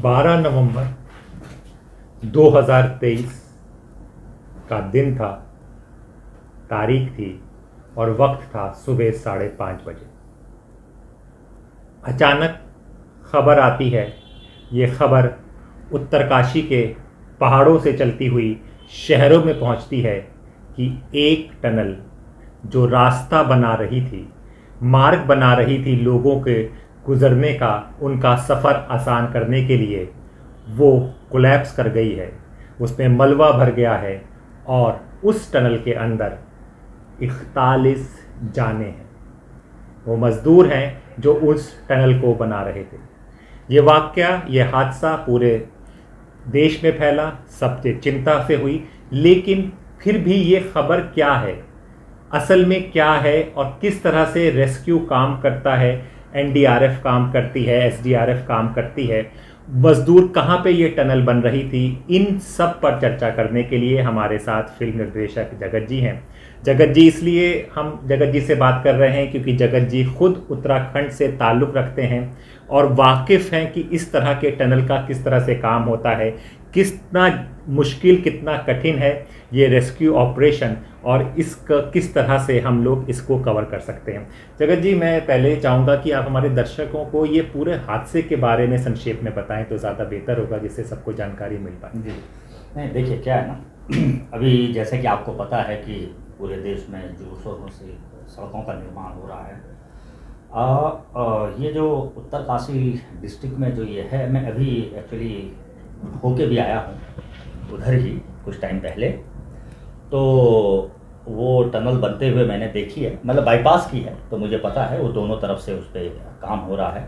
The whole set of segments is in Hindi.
12 नवंबर 2023 का दिन था, तारीख थी और वक्त था सुबह 5:30 बजे। अचानक खबर आती है। ये खबर उत्तरकाशी के पहाड़ों से चलती हुई शहरों में पहुंचती है कि एक टनल जो रास्ता बना रही थी, मार्ग बना रही थी लोगों के गुजरने का, उनका सफ़र आसान करने के लिए, वो कोलैप्स कर गई है। उसमें मलबा भर गया है और उस टनल के अंदर 41 जाने हैं। वो मज़दूर हैं जो उस टनल को बना रहे थे। ये वाक़या, ये हादसा पूरे देश में फैला, सबसे चिंता से हुई। लेकिन फिर भी ये खबर क्या है, असल में क्या है और किस तरह से रेस्क्यू काम करता है, एनडीआरएफ काम करती है, एसडीआरएफ काम करती है, मजदूर कहाँ पे ये टनल बन रही थी, इन सब पर चर्चा करने के लिए हमारे साथ फिल्म निर्देशक जगत जी हैं। जगत जी, इसलिए हम जगत जी से बात कर रहे हैं क्योंकि जगत जी खुद उत्तराखंड से ताल्लुक़ रखते हैं और वाकिफ़ हैं कि इस तरह के टनल का किस तरह से काम होता है, कितना मुश्किल, कितना कठिन है ये रेस्क्यू ऑपरेशन और इसका किस तरह से हम लोग इसको कवर कर सकते हैं। जगत जी, मैं पहले चाहूँगा कि आप हमारे दर्शकों को ये पूरे हादसे के बारे में संक्षेप में बताएं तो ज़्यादा बेहतर होगा, जिससे सबको जानकारी मिल पाए। जी नहीं, देखिए क्या है ना, अभी जैसे कि आपको पता है कि पूरे देश में जोर शोरों से सड़कों का निर्माण हो रहा है। ये जो उत्तरकाशी डिस्ट्रिक्ट में जो ये है, मैं अभी एक्चुअली होके भी आया हूँ उधर ही कुछ टाइम पहले। तो वो टनल बनते हुए मैंने देखी है, मतलब बाईपास की है, तो मुझे पता है वो दोनों तरफ से उस पर काम हो रहा है।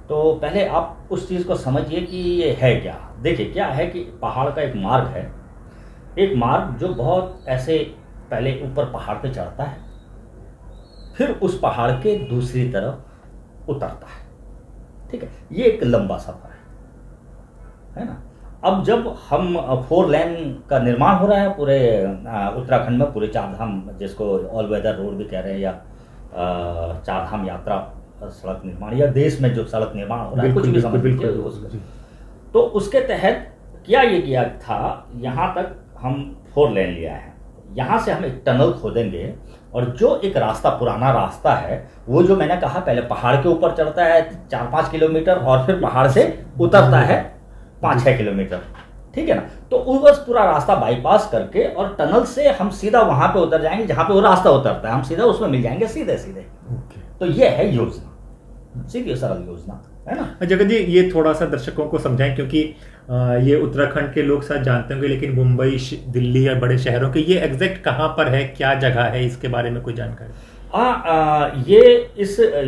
तो पहले आप उस चीज़ को समझिए कि ये है क्या। देखिए क्या है कि पहाड़ का एक मार्ग है, एक मार्ग जो बहुत ऐसे पहले ऊपर पहाड़ पे चढ़ता है, फिर उस पहाड़ के दूसरी तरफ उतरता है। ठीक है, ये एक लंबा सफ़र है ना। अब जब हम 4 लेन का निर्माण हो रहा है पूरे उत्तराखंड में, पूरे चारधाम, जिसको ऑल वेदर रोड भी कह रहे हैं, या चारधाम यात्रा सड़क निर्माण, या देश में जो सड़क निर्माण हो रहा है, कुछ भी समझ लीजिए। तो उसके तहत क्या ये किया था, यहाँ तक हम 4 लेन लिया है, यहाँ से हम एक टनल खोदेंगे और जो एक रास्ता, पुराना रास्ता है, वो जो मैंने कहा पहले पहाड़ के ऊपर चढ़ता है 4-5 किलोमीटर और फिर पहाड़ से उतरता है 5-6 किलोमीटर, ठीक है ना। तो उस पूरा रास्ता बाईपास करके और टनल से हम सीधा वहां पे उतर जाएंगे जहां पे वो रास्ता उतरता है, हम सीधा उसमें मिल जाएंगे सीधे सीधे। तो ये है योजना, सीधी सरल योजना है ना। जगत जी, ये थोड़ा सा दर्शकों को समझाएं क्योंकि ये उत्तराखंड के लोग शायद जानते होंगे, लेकिन मुंबई, दिल्ली या बड़े शहरों के ये एग्जैक्ट कहाँ पर है, क्या जगह है, इसके बारे में कोई जानकारी?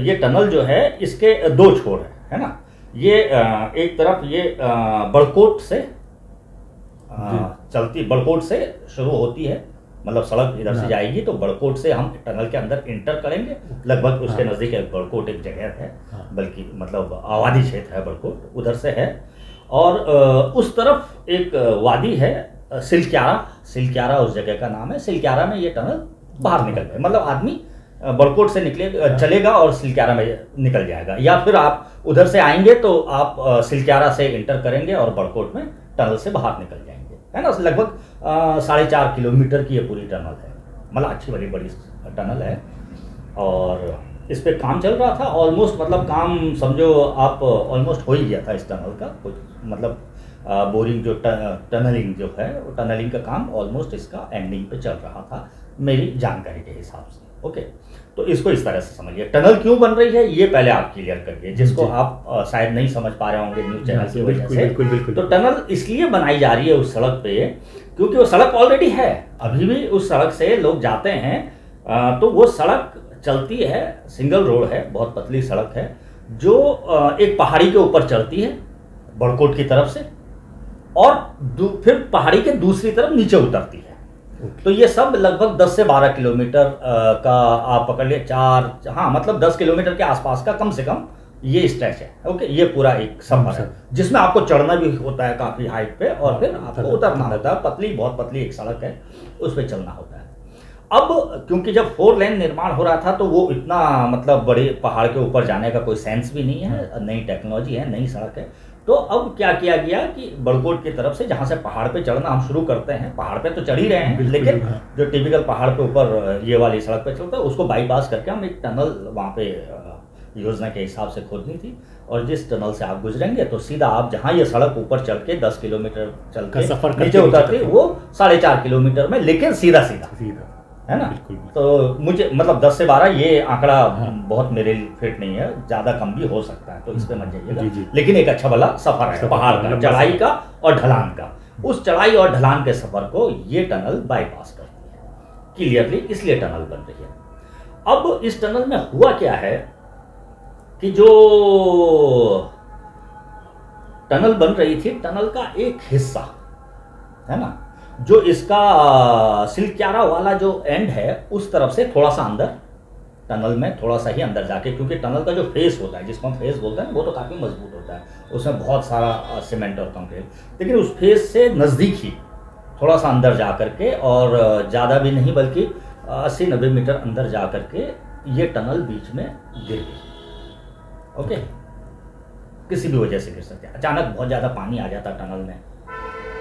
ये टनल जो है, इसके 2 छोर है ना। ये एक तरफ ये बड़कोट से चलती, बड़कोट से शुरू होती है, मतलब सड़क इधर से जाएगी तो बड़कोट से हम टनल के अंदर इंटर करेंगे। लगभग उसके नज़दीक एक बड़कोट एक जगह है, बल्कि मतलब आबादी क्षेत्र है बड़कोट, उधर से है। और उस तरफ एक वादी है सिलक्यारा उस जगह का नाम है। सिलक्यारा में ये टनल बाहर निकल गए, मतलब आदमी बड़कोट से चलेगा और सिलक्यारा में निकल जाएगा, या फिर आप उधर से आएंगे तो आप सिलक्यारा से इंटर करेंगे और बड़कोट में टनल से बाहर निकल जाएंगे, है ना। लगभग 4.5 किलोमीटर की ये पूरी टनल है, मतलब अच्छी बड़ी टनल है। और इस पे काम चल रहा था ऑलमोस्ट, मतलब काम समझो आप ऑलमोस्ट हो ही गया था इस टनल का, कुछ मतलब बोरिंग जो टनलिंग जो है, वो टनलिंग का काम ऑलमोस्ट इसका एंडिंग पे चल रहा था मेरी जानकारी के हिसाब से। ओके, तो इसको इस तरह से समझिए, टनल क्यों बन रही है ये पहले आप क्लियर करिए, जिसको आप शायद नहीं समझ पा रहे होंगे न्यूज़ चैनल की वजह से। तो टनल इसलिए बनाई जा रही है उस सड़क पे क्योंकि वो सड़क ऑलरेडी है, अभी भी उस सड़क से लोग जाते हैं। तो वो सड़क चलती है, सिंगल रोड है, बहुत पतली सड़क है, जो एक पहाड़ी के ऊपर चलती है बड़कोट की तरफ से, और फिर पहाड़ी के दूसरी तरफ नीचे उतरती है। तो ये सब लगभग 10 से 12 किलोमीटर का आप पकड़ लिए, मतलब 10 किलोमीटर के आसपास का कम से कम ये स्ट्रेच है। ओके, ये पूरा एक सफर है जिसमें आपको चढ़ना भी होता है काफ़ी हाइट पे, और फिर आपको उतरना होता है। पतली, बहुत पतली एक सड़क है, उस पर चलना होता है। अब क्योंकि जब 4 लेन निर्माण हो रहा था तो वो इतना, मतलब बड़े पहाड़ के ऊपर जाने का कोई सेंस भी नहीं है, नई टेक्नोलॉजी है, नई सड़क है, तो अब क्या किया गया कि बड़कोट की तरफ से जहाँ से पहाड़ पे चढ़ना हम शुरू करते हैं, पहाड़ पे तो चढ़ ही रहे हैं, लेकिन जो टिपिकल पहाड़ पे ऊपर ये वाली सड़क पे चलता है उसको बाईपास करके हम एक टनल वहाँ पे योजना के हिसाब से खोदनी थी। और जिस टनल से आप गुजरेंगे तो सीधा आप जहाँ ये सड़क ऊपर चढ़ के 10 किलोमीटर चल के नीचे उतरती वो 4.5 किलोमीटर में, लेकिन सीधा है ना। तो मुझे मतलब 10 से 12 ये आंकड़ा बहुत मेरे लिए फिट नहीं है, ज़्यादा कम भी हो सकता है, तो इस पे मत जाइएगा, लेकिन एक अच्छा भला सफ़र है पहाड़ का, चढ़ाई का और ढलान का। उस चढ़ाई और ढलान के सफ़र को ये टनल बाईपास करती है क्लियरली, इसलिए टनल बन रही है। अब इस टनल में हुआ क्या है कि जो टनल बन रही थी, टनल का एक हिस्सा है ना, जो इसका सिलक्यारा वाला जो एंड है उस तरफ से थोड़ा सा अंदर टनल में, थोड़ा सा ही अंदर जाके, क्योंकि टनल का जो फेस होता है जिसको हम फेस बोलते हैं वो तो काफ़ी मजबूत होता है, उसमें बहुत सारा सीमेंट और कंक्रीट, लेकिन उस फेस से नज़दीक ही थोड़ा सा अंदर जा करके, और ज़्यादा भी नहीं बल्कि 80-90 मीटर अंदर जा करके ये टनल बीच में गिर गई। ओके, किसी भी वजह से गिर सकते हैं, अचानक बहुत ज़्यादा पानी आ जाता टनल में,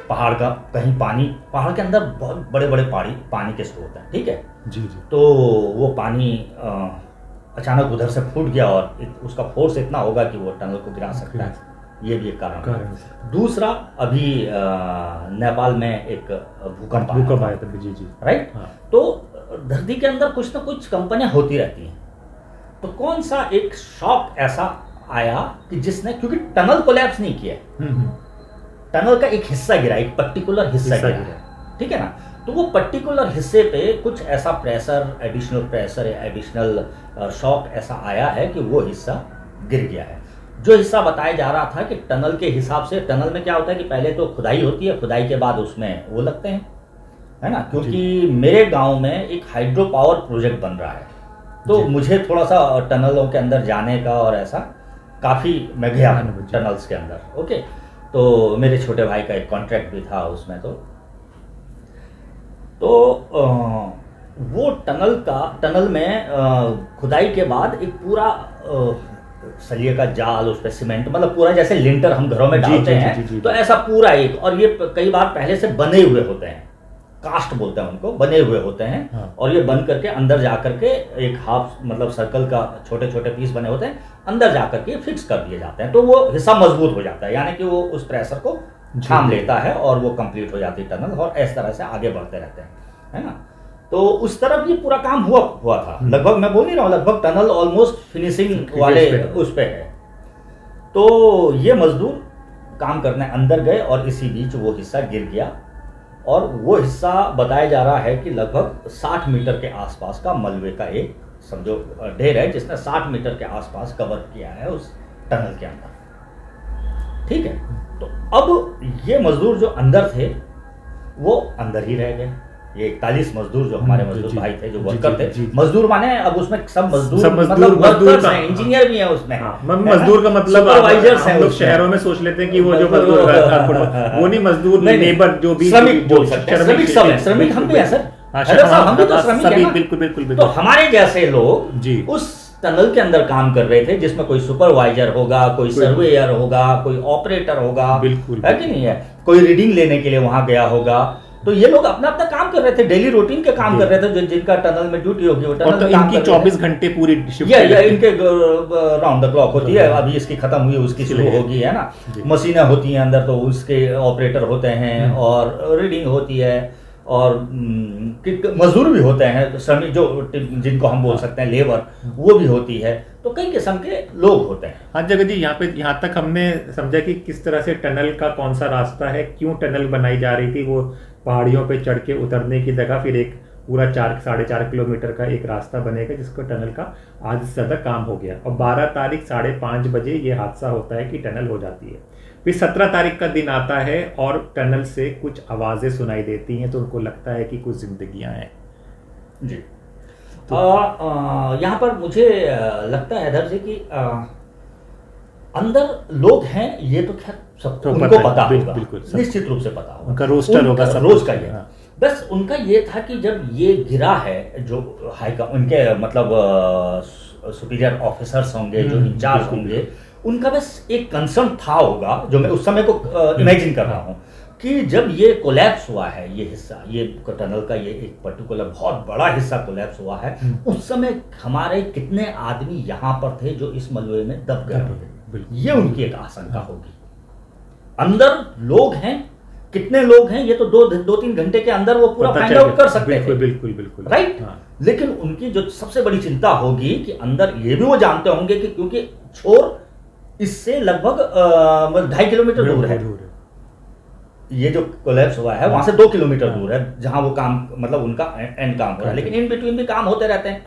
पहाड़ का कहीं पानी, पहाड़ के अंदर बहुत बड़े बड़े पानी के स्रोत हैं, ठीक है जी। तो वो पानी अचानक उधर से फूट गया और उसका फोर्स इतना होगा कि वो टनल को गिरा सकता है, ये भी एक कारण है। दूसरा, अभी नेपाल में एक भूकंप आया था, जी राइट। तो धरती के अंदर कुछ ना कुछ कंपनियां होती रहती हैं, तो कौन सा एक शॉक ऐसा आया कि जिसने, क्योंकि टनल कोलैप्स नहीं किया, टनल का एक हिस्सा गिरा, एक पर्टिकुलर हिस्सा गिरा, ठीक है ना, तो वो पर्टिकुलर हिस्से पे कुछ ऐसा प्रेशर, एडिशनल प्रेशर या एडिशनल शॉक ऐसा आया है कि वो हिस्सा गिर गया है। जो हिस्सा बताया जा रहा था कि टनल के हिसाब से, टनल में क्या होता है कि पहले तो खुदाई होती है, खुदाई के बाद उसमें वो लगते हैं, है ना, क्योंकि मेरे गांव में एक हाइड्रो पावर प्रोजेक्ट बन रहा है, तो मुझे थोड़ा सा टनलों के अंदर जाने का और ऐसा काफ़ी, मैं गया टनल्स के अंदर, ओके। तो मेरे छोटे भाई का एक कॉन्ट्रैक्ट भी था उसमें, तो वो टनल में खुदाई के बाद एक पूरा सलिए का जाल, उस पर सीमेंट, मतलब पूरा जैसे लिंटर हम घरों में डालते हैं, तो ऐसा पूरा एक, और ये कई बार पहले से बने हुए होते हैं, कास्ट बोलते हैं उनको, बने हुए होते हैं, और ये बन करके अंदर जा करके एक हाफ मतलब सर्कल का छोटे छोटे पीस बने होते हैं, अंदर जा करके फिक्स कर दिए जाते हैं, तो वो हिस्सा मजबूत हो जाता है, यानी कि वो उस प्रेशर को थाम लेता है और वो कंप्लीट हो जाती है टनल, और इस तरह से आगे बढ़ते रहते हैं, है ना। तो उस तरफ ये पूरा काम हुआ था, लगभग मैं बोल नहीं रहा हूँ, लगभग टनल ऑलमोस्ट फिनिशिंग वाले उस पे है। तो ये मजदूर काम करने अंदर गए और इसी बीच वो हिस्सा गिर गया, और वो हिस्सा बताया जा रहा है कि लगभग 60 मीटर के आसपास का मलबे का एक समझो ढेर है, जिसने 60 मीटर के आसपास कवर किया है उस टनल के अंदर, ठीक है। तो अब ये मजदूर जो अंदर थे वो अंदर ही रह गए, ये 41 मजदूर जो हमारे मजदूर भाई थे, जो वर्कर थे, मजदूर माने अब उसमें सब मजदूर मतलब वर्कर्स हैं, इंजीनियर भी हैं उसमें, मजदूर का मतलब सुपरवाइजर्स हैं, लोग शहरों में सोच लेते हैं कि वो जो मजदूर वो नहीं, मजदूर लेबर जो भी श्रमिक बोल सकते हैं, श्रमिक सब है, श्रमिक हम भी हैं सर, हम भी तो श्रमिक हैं, बिल्कुल। तो हमारे जैसे लोग उस टनल के अंदर काम कर रहे थे, जिसमें कोई सुपरवाइजर होगा, कोई सर्वेयर होगा, कोई ऑपरेटर होगा, है कि नहीं है, कोई रीडिंग लेने के लिए वहां गया होगा, तो ये लोग अपना अपना काम कर रहे थे, डेली रूटीन के काम कर रहे थे, जिनका टनल में ड्यूटी होगी वो टनल में इनकी 24 घंटे पूरी शिफ्ट या इनके राउंड द क्लॉक होती है, अभी इसकी खत्म हुई उसकी शुरू होगी, है ना, मशीनें होती हैं अंदर, तो उसके ऑपरेटर होते हैं और रीडिंग होती है, और मजदूर भी होते हैं, श्रमिक जो जिनको हम बोल सकते हैं लेबर, वो भी होती है, तो कई किस्म के लोग होते हैं। हाँ जगत जी, यहाँ तक हमने समझा कि किस तरह से टनल का कौन सा रास्ता है, क्यों टनल बनाई जा रही थी, वो पहाड़ियों पे चढ़ के उतरने की जगह फिर एक पूरा 4-4.5 किलोमीटर का एक रास्ता बनेगा, जिसको टनल का आज से ज़्यादा काम हो गया, और 12 तारीख 5:30 बजे ये हादसा होता है कि टनल हो जाती है। फिर 17 तारीख का दिन आता है और टनल से कुछ आवाज़ें सुनाई देती हैं, तो उनको लगता है कि कुछ जिंदगियां हैं जी। तो यहाँ पर मुझे लगता है इधर से कि अंदर लोग हैं, ये तो खैर सबको उनको पता होगा, निश्चित रूप से पता होगा, उनका रोस्टर होगा रोज का ये, बस उनका ये था कि जब ये गिरा है, जो उनके मतलब सुपीरियर ऑफिसर्स होंगे, जो इंचार्ज होंगे, उनका बस एक कंसर्न था होगा, जो मैं उस समय को इमेजिन कर रहा हूँ, कि जब ये कोलैप्स हुआ है, ये हिस्सा, ये टनल का ये एक पर्टिकुलर बहुत बड़ा हिस्सा कोलैप्स हुआ है, उस समय हमारे कितने आदमी यहाँ पर थे जो इस मलबे में दब गए होंगे, ये उनकी एक आशंका होगी। अंदर लोग हैं, कितने लोग हैं ये तो दो तीन घंटे के अंदर वो पूरा फाइंड आउट कर सकते थे, बिल्कुल बिल्कुल, राइट। लेकिन उनकी जो सबसे बड़ी चिंता होगी कि अंदर ये भी वो जानते होंगे कि क्योंकि छोर इससे लगभग 2.5 किलोमीटर दूर है, ये जो कोलैप्स हुआ है वहां से 2 किलोमीटर दूर है जहां वो काम, मतलब उनका एंड काम हो रहा है, लेकिन इन बिटवीन भी काम होते रहते हैं।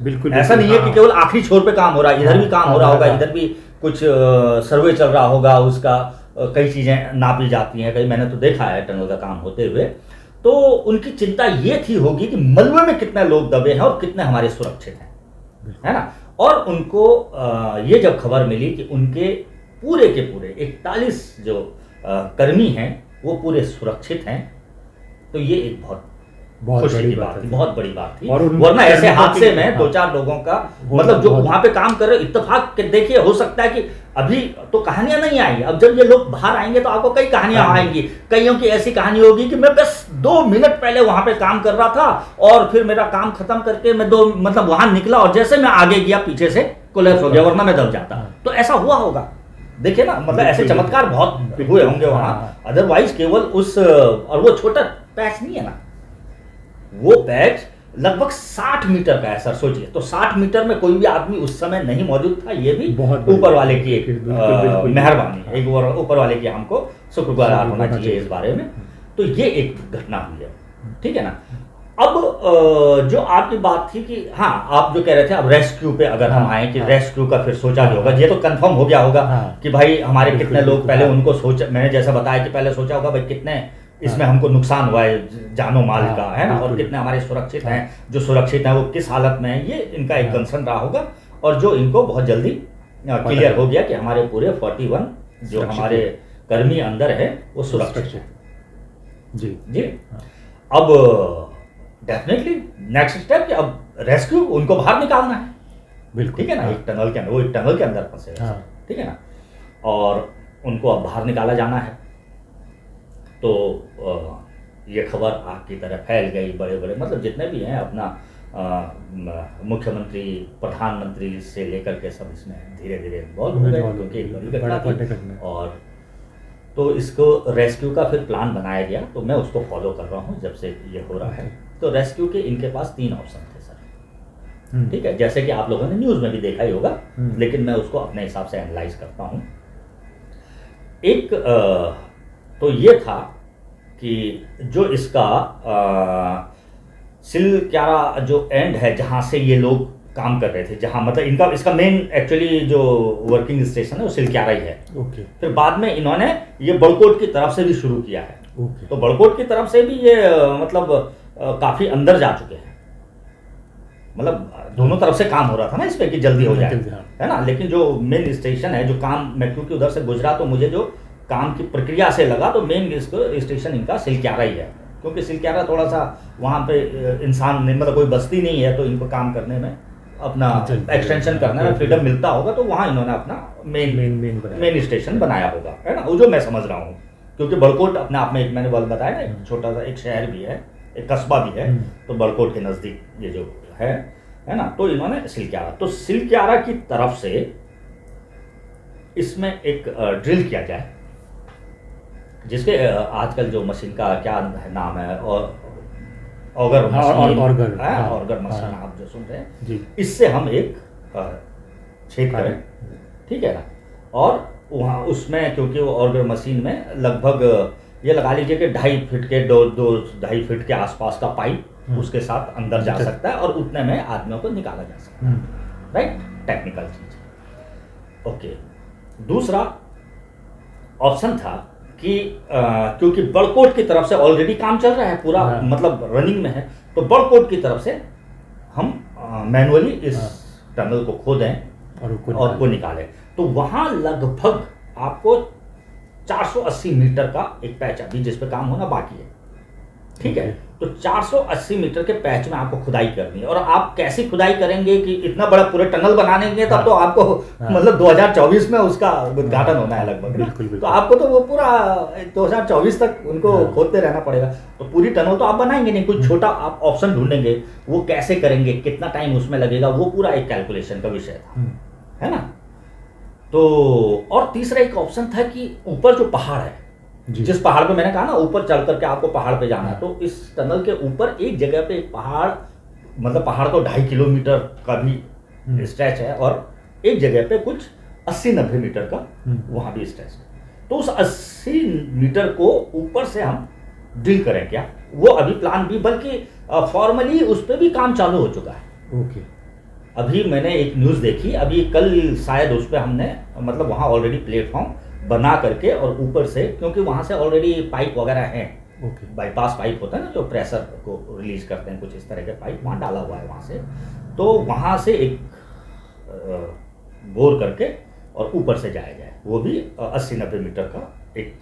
बिल्कुल, ऐसा नहीं है कि केवल आखिरी छोर पे काम हो रहा है, इधर भी काम हो रहा होगा, इधर भी कुछ सर्वे चल रहा होगा, उसका कई चीजें नापी जाती हैं, कई मैंने तो देखा है टनल का काम होते हुए। तो उनकी चिंता ये थी होगी कि मलबे में कितने लोग दबे हैं और कितने हमारे सुरक्षित हैं, है ना। और उनको ये जब खबर मिली कि उनके पूरे के पूरे 41 जो कर्मी हैं वो पूरे सुरक्षित हैं, तो ये एक बहुत खुशी की बात थी, बहुत बड़ी बात थी। वरना ऐसे हादसे में 2-4 लोगों का, मतलब जो वहां पे काम कर रहे, इत्तेफाक देखिए, हो सकता है कि अभी तो कहानियां नहीं आई, अब जब ये लोग बाहर आएंगे तो आपको कई कहानियां आएंगी, कईयों की ऐसी कहानी होगी कि मैं बस 2 मिनट पहले वहां पे काम कर रहा था और फिर मेरा काम खत्म करके मैं मतलब वहां निकला और जैसे मैं आगे गया पीछे से कोलैप्स हो गया, वरना मैं दब जाता। तो ऐसा हुआ होगा, देखिए ना, मतलब ऐसे चमत्कार बहुत हुए होंगे वहां। अदरवाइज केवल उस, और वो छोटा पैच नहीं है ना, वो पैच लगभग 60 मीटर का है सर, सोचिए। तो 60 मीटर में कोई भी आदमी उस समय नहीं मौजूद था, ये भी ऊपर वाले की एक मेहरबानी है, एक ऊपर वाले की हमको शुक्रगुजार होना चाहिए इस बारे में। तो ये एक घटना हुई है, ठीक है ना। अब जो आपकी बात थी कि हाँ, आप जो कह रहे थे अब रेस्क्यू पे अगर हम आए कि रेस्क्यू का फिर सोचा भी होगा, ये तो कंफर्म हो गया होगा कि भाई हमारे कितने लोग, पहले उनको सोचा, मैंने जैसा बताया कि पहले सोचा होगा भाई कितने इसमें हमको नुकसान हुआ है जानो माल का, है ना, और कितने हमारे सुरक्षित हैं, जो सुरक्षित हैं वो किस हालत में है, ये इनका एक कंसर्न रहा होगा। और जो इनको बहुत जल्दी क्लियर हो गया कि हमारे पूरे 41 जो हमारे कर्मी अंदर है वो सुरक्षित। जी जी। अब डेफिनेटली नेक्स्ट स्टेप कि अब रेस्क्यू, उनको बाहर निकालना है, बिल्कुल, ठीक है ना। एक टनल के अंदर, वो एक टनल के अंदर फंसे, ठीक है ना, और उनको अब बाहर निकाला जाना है। तो ये खबर आग की तरह फैल गई, बड़े बड़े मतलब जितने भी हैं अपना मुख्यमंत्री, प्रधानमंत्री से लेकर के सब इसमें धीरे धीरे इन्वॉल्व हो गए, क्योंकि एक बड़ी घटना थी। और तो इसको रेस्क्यू का फिर प्लान बनाया गया, तो मैं उसको फॉलो कर रहा हूँ जब से ये हो रहा है। तो रेस्क्यू के इनके पास 3 ऑप्शन थे सर, ठीक है, जैसे कि आप लोगों ने न्यूज़ में भी देखा ही होगा, लेकिन मैं उसको अपने हिसाब से एनालाइज करता हूँ। एक तो ये था कि जो इसका सिलक्यारा जो एंड है जहाँ से ये लोग काम कर रहे थे, जहाँ मतलब इसका मेन एक्चुअली जो वर्किंग स्टेशन है वो सिलक्यारा ही है। ओके। फिर बाद में इन्होंने ये बड़कोट की तरफ से भी शुरू किया है। ओके। तो बड़कोट की तरफ से भी ये मतलब काफी अंदर जा चुके हैं, मतलब दोनों तरफ से काम हो रहा था ना इस पे कि जल्दी हो जाए, है ना। लेकिन जो मेन स्टेशन है, जो काम, मैं क्योंकि उधर से गुजरा तो मुझे जो काम की प्रक्रिया से लगा, तो मेन स्टेशन इनका सिलक्यारा ही है, क्योंकि सिलक्यारा थोड़ा सा वहाँ पे इंसान नहीं, मतलब कोई बस्ती नहीं है, तो इनको काम करने में, अपना एक्सटेंशन करने में फ्रीडम मिलता होगा, तो वहाँ इन्होंने अपना मेन स्टेशन बनाया होगा, है ना। वो जो मैं समझ रहा हूँ, क्योंकि बड़कोट अपने आप में एक, मैंने बल बताया ना, एक छोटा सा एक शहर भी है, एक कस्बा भी है, तो बड़कोट के नज़दीक ये जो है ना। तो इन्होंने सिलक्यारा, तो सिलक्यारा की तरफ से इसमें एक ड्रिल किया जाए, जिसके आजकल जो मशीन का क्या नाम है, और ऑगर मशीन आप जो सुन रहे हैं, इससे हम एक छेद करें, ठीक है ना। और वहाँ उसमें, क्योंकि वो ऑगर मशीन में लगभग ये लगा लीजिए कि 2.5 फीट के 2.5 फीट के आसपास का पाइप उसके साथ अंदर जा सकता है, और उतने में आदमियों को निकाला जा सकता है, राइट। टेक्निकल चीज। ओके। दूसरा ऑप्शन था कि क्योंकि बड़कोट की तरफ से ऑलरेडी काम चल रहा है पूरा, मतलब रनिंग में है, तो बड़कोट की तरफ से हम मैनुअली इस टनल को खोदें और को निकालें। तो वहां लगभग आपको 480 मीटर का एक पैच अभी जिस पे काम होना बाकी है, ठीक है। तो 480 मीटर के पैच में आपको खुदाई करनी है, और आप कैसी खुदाई करेंगे कि इतना बड़ा पूरे टनल बनानेंगे तब तो आपको मतलब 2024 में उसका उद्घाटन होना है लगभग, बिल्कुल। तो आपको तो वो पूरा 2024 तक उनको खोदते रहना पड़ेगा। तो पूरी टनल तो आप बनाएंगे नहीं, कुछ छोटा आप ऑप्शन ढूंढेंगे, वो कैसे करेंगे, कितना टाइम उसमें लगेगा, वो पूरा एक कैलकुलेशन का विषय था, है ना। तो और तीसरा एक ऑप्शन था कि ऊपर जो पहाड़ है, जिस पहाड़ पे मैंने कहा ना ऊपर चढ़ करके आपको पहाड़ पे जाना है, तो इस टनल के ऊपर एक जगह पे एक पहाड़, मतलब पहाड़ तो 2.5 किलोमीटर का भी स्ट्रेच है, और एक जगह पे कुछ 80-90 मीटर का वहां भी स्ट्रेच है। तो उस 80 मीटर को ऊपर से हम ड्रिल करें क्या, वो अभी प्लान भी, बल्कि फॉर्मली उस पर भी काम चालू हो चुका है। ओके। अभी मैंने एक न्यूज़ देखी, अभी कल शायद उस पर हमने मतलब वहाँ ऑलरेडी प्लेटफॉर्म बना करके, और ऊपर से क्योंकि वहाँ से ऑलरेडी पाइप वगैरह हैं, बाईपास पाइप होता है ना जो प्रेशर को रिलीज करते हैं, कुछ इस तरह के पाइप वहाँ डाला हुआ है वहाँ से, तो वहाँ से एक बोर करके और ऊपर से जाया जाए, वो भी 80-90 मीटर का एक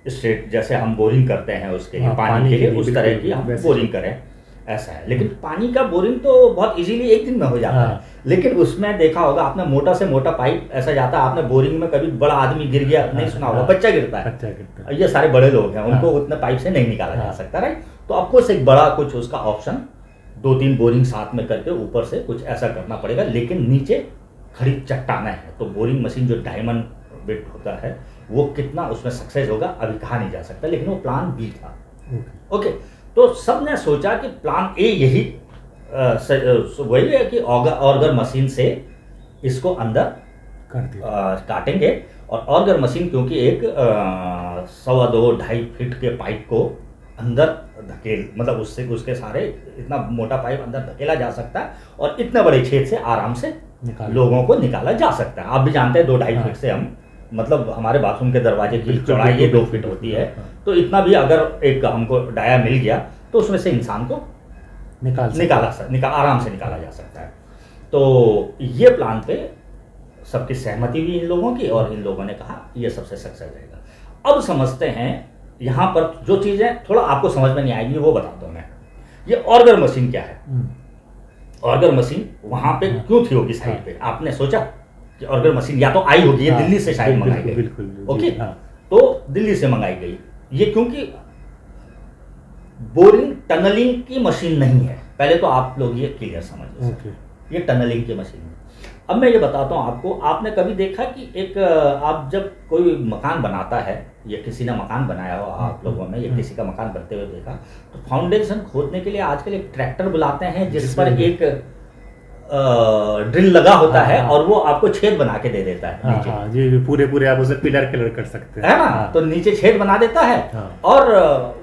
स्ट्रेट, जैसे हम बोरिंग करते हैं उसके लिए पानी के लिए, उस तरह की हम बोरिंग करें, ऐसा है। लेकिन पानी का बोरिंग तो बहुत इजीली एक दिन में हो जाता है, लेकिन उसमें देखा होगा आपने मोटा से मोटा पाइप ऐसा जाता है, आपने बोरिंग में कभी बड़ा आदमी गिर गया नहीं सुना होगा, बच्चा गिरता है, ये सारे बड़े लोग हैं, उनको उतने पाइप से नहीं निकाला जा सकता, राइट। तो आपको एक बड़ा कुछ उसका ऑप्शन 2-3 बोरिंग साथ में करके ऊपर से कुछ ऐसा करना पड़ेगा, लेकिन नीचे खड़ी चट्टानें हैं, तो बोरिंग मशीन जो डायमंड बिट होता है वो कितना उसमें सक्सेस होगा अभी कहा नहीं जा सकता, लेकिन वो प्लान बी था। ओके। तो सब ने सोचा कि प्लान ए यही वही है कि ऑर्गर मशीन से इसको अंदर काटेंगे, और ऑर्गर मशीन क्योंकि एक 1.25-2.5 फीट के पाइप को अंदर धकेल, मतलब उससे उसके सारे इतना मोटा पाइप अंदर धकेला जा सकता है, और इतने बड़े छेद से आराम से लोगों को निकाला जा सकता है। आप भी जानते हैं 2-2.5 फीट से हम, मतलब हमारे बाथरूम के दरवाजे की चौड़ाई ये 2 फीट होती है, तो इतना भी अगर एक हमको डाया मिल गया तो उसमें से इंसान को आराम से निकाला जा सकता है। तो ये प्लान पे सबकी सहमति हुई इन लोगों की, और इन लोगों ने कहा ये सबसे सक्सेस रहेगा। अब समझते हैं यहाँ पर जो चीजें थोड़ा आपको समझ में नहीं आएगी वो बताता हूँ मैं। ये ऑर्गर मशीन क्या है, ऑर्गर मशीन वहां पे क्यों थी होगी साइड पे, आपने सोचा कि ऑर्गर मशीन या तो आई होगी, ये दिल्ली से शायद मंगाई गई, ओके, तो दिल्ली से मंगाई गई ये, क्योंकि बोरिंग टनलिंग की मशीन नहीं है, पहले तो आप लोग ये क्लियर समझिए, ये टनलिंग की मशीन है। अब मैं ये बताता हूँ आपको, आपने कभी देखा कि एक आप जब कोई मकान बनाता है, या किसी ने मकान बनाया हो आप लोगों ने, या किसी का मकान बनते हुए देखा, तो फाउंडेशन खोदने के लिए आजकल एक ट्रैक्टर बुलाते हैं जिस पर एक ड्रिल लगा होता है, और वो आपको छेद बना के दे देता है नीचे। ये पूरे आप उसे पिलर कर सकते हैं, है ना। तो नीचे छेद बना देता है, और